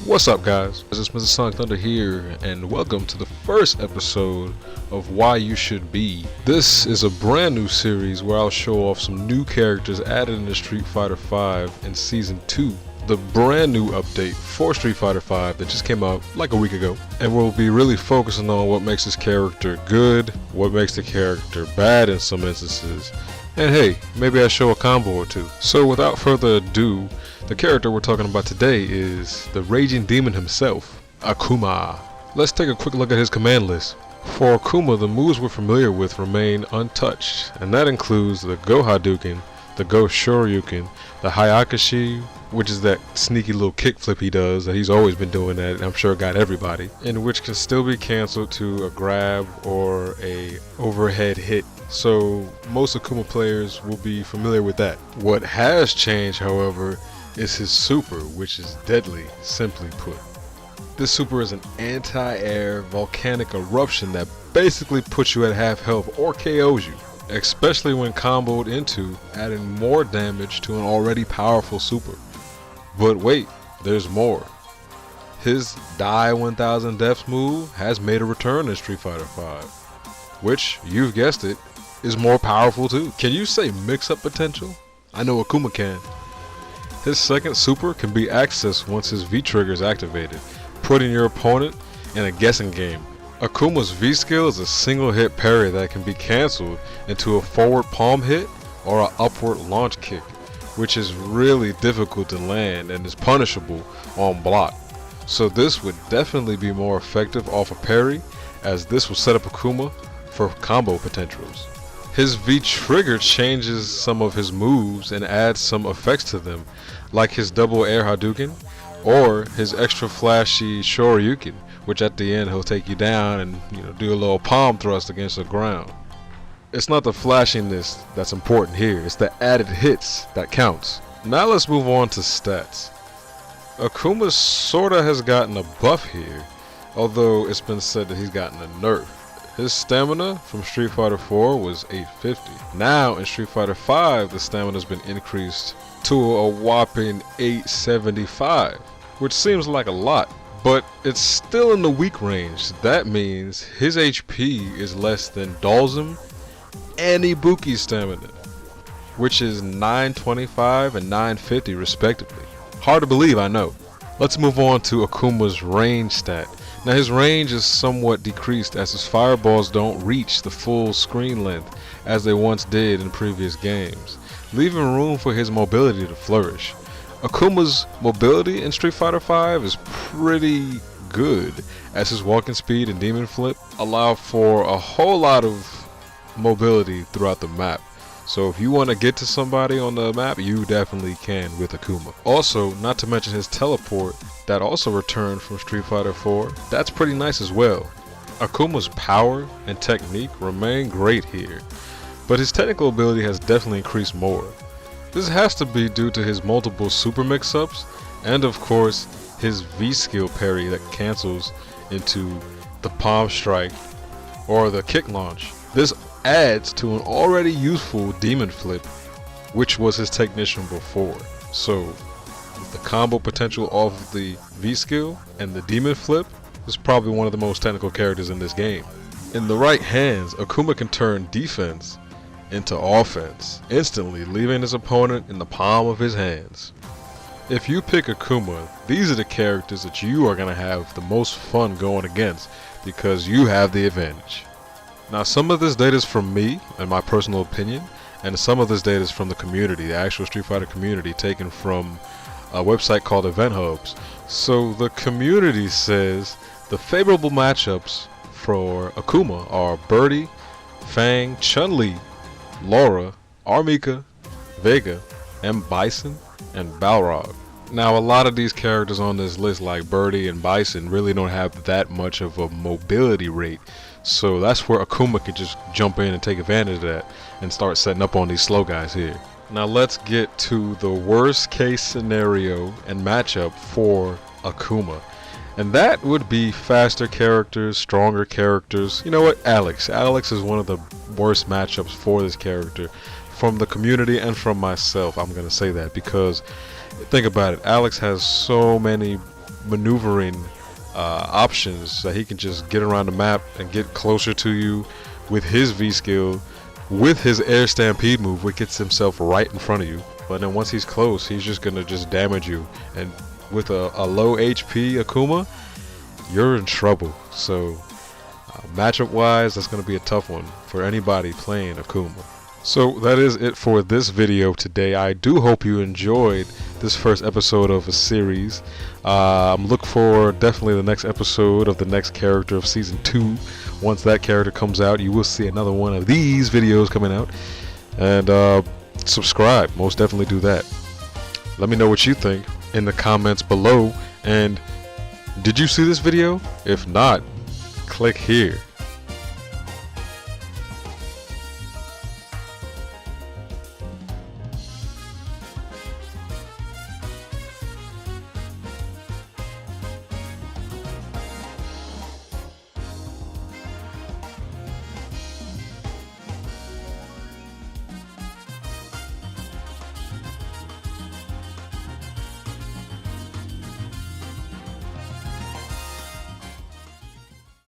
What's up, guys? It's Mrsonicthunder here, and welcome to the first episode of Why You Should Be. This is a brand new series where I'll show off some new characters added into Street Fighter V in Season 2. The brand new update for Street Fighter V that just came out like a week ago. And we'll be really focusing on what makes this character good, what makes the character bad in some instances, and hey, maybe I show a combo or two. So without further ado, the character we're talking about today is the Raging Demon himself, Akuma. Let's take a quick look at his command list. For Akuma, the moves we're familiar with remain untouched, and that includes the Go Hadouken, the Go Shoryuken, the Hayakashi, which is that sneaky little kickflip he does that he's always been doing that, and I'm sure got everybody, and which can still be cancelled to a grab or a overhead hit. So most Akuma players will be familiar with that. What has changed, however, is his super, which is deadly, simply put. This super is an anti-air volcanic eruption that basically puts you at half health or KOs you, especially when comboed into adding more damage to an already powerful super. But wait, there's more. His Die 1000 Deaths move has made a return in Street Fighter V, which, you've guessed it, is more powerful too. Can you say mix-up potential? I know Akuma can. His second super can be accessed once his V-trigger is activated, putting your opponent in a guessing game. Akuma's V-skill is a single hit parry that can be cancelled into a forward palm hit or an upward launch kick, which is really difficult to land and is punishable on block. So this would definitely be more effective off a parry, as this will set up Akuma for combo potentials. His V-trigger changes some of his moves and adds some effects to them, like his double air Hadouken or his extra flashy Shoryuken, which at the end he'll take you down and do a little palm thrust against the ground. It's not the flashiness that's important here, it's the added hits that counts. Now let's move on to stats. Akuma sorta has gotten a buff here, although it's been said that he's gotten a nerf. His stamina from Street Fighter 4 was 850. Now in Street Fighter 5, the stamina has been increased to a whopping 875, which seems like a lot, but it's still in the weak range. That means his HP is less than Dalsum and Ibuki's stamina, which is 925 and 950 respectively. Hard to believe, I know. Let's move on to Akuma's range stat. Now his range is somewhat decreased as his fireballs don't reach the full screen length as they once did in previous games, leaving room for his mobility to flourish. Akuma's mobility in Street Fighter V is pretty good, as his walking speed and demon flip allow for a whole lot of mobility throughout the map. So if you want to get to somebody on the map, you definitely can with Akuma. Also, not to mention his teleport that also returned from Street Fighter 4, that's pretty nice as well. Akuma's power and technique remain great here, but his technical ability has definitely increased more. This has to be due to his multiple super mix-ups and of course his V-skill parry that cancels into the palm strike or the kick launch. This adds to an already useful demon flip, which was his technician before. So the combo potential off the V-skill and the demon flip is probably one of the most technical characters in this game. In the right hands, Akuma can turn defense into offense, instantly leaving his opponent in the palm of his hands. If you pick Akuma, these are the characters that you are going to have the most fun going against because you have the advantage. Now some of this data is from me and my personal opinion, and some of this data is from the community, the actual Street Fighter community, taken from a website called Event Hubs. So the community says the favorable matchups for Akuma are Birdie, Fang, Chun-Li, Laura, Armika, Vega, M. Bison, and Balrog. Now a lot of these characters on this list, like Birdie and Bison, really don't have that much of a mobility rate. So that's where Akuma could just jump in and take advantage of that and start setting up on these slow guys here. Now let's get to the worst case scenario and matchup for Akuma. And that would be faster characters, stronger characters. You know what? Alex. Alex is one of the worst matchups for this character. From the community and from myself, I'm going to say that because think about it. Alex has so many maneuvering options, so he can just get around the map and get closer to you with his V skill, with his air stampede move, which gets himself right in front of you. But then once he's close, he's just gonna just damage you, and with a low HP Akuma, you're in trouble. So matchup wise, that's gonna be a tough one for anybody playing Akuma. So that is it for this video today. I do hope you enjoyed this first episode of a series. I'm looking for definitely the next episode of the next character of season 2. Once that character comes out, you will see another one of these videos coming out. And subscribe, most definitely do that. Let me know what you think in the comments below. And did you see this video? If not, click here.